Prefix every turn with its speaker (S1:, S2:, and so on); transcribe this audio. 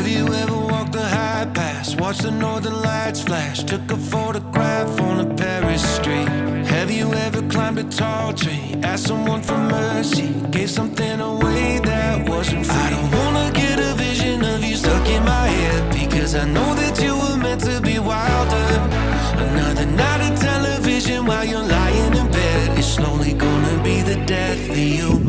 S1: Have you ever walked the high pass, watched the northern lights flash, took a photograph on a Paris street? Have you ever climbed a tall tree, asked someone for mercy, gave something away that wasn't free? I don't wanna get a vision of you stuck in my head, because I know that you were meant to be wilder. Another night of television while you're lying in bed, it's slowly gonna be the death of you.